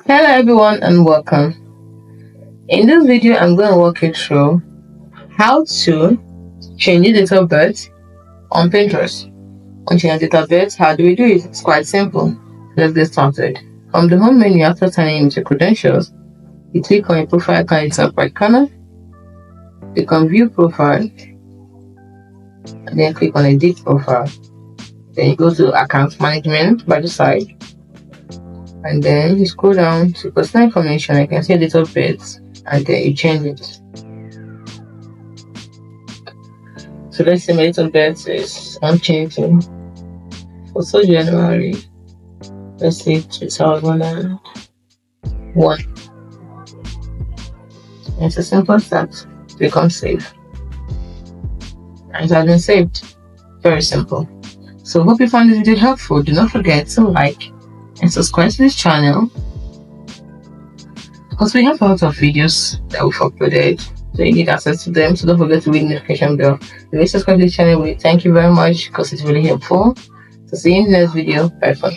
Hello everyone and welcome. In this video, I'm going to walk you through how to change your date of birth on Pinterest. On change date of birth, how do we do it? It's quite simple. Let's get started. From the home menu, after signing in with your credentials, you click on your profile icon in the top right corner, click on view profile, and then click on edit profile. Then you go to account management by the side, and then you scroll down to personal information. You can see your date of birth, and then you change it. So let's say my date of birth is unchanging. Also January, let's say 2001. It's a simple as that. Click on save. And it has been saved. Very simple. So hope you found this video helpful. Do not forget to like and subscribe to this channel, because we have a lot of videos that we've uploaded, so you need access to them. So don't forget to ring the notification bell. If you subscribe to the channel, we thank you very much because it's really helpful. So see you in the next video. Bye for now.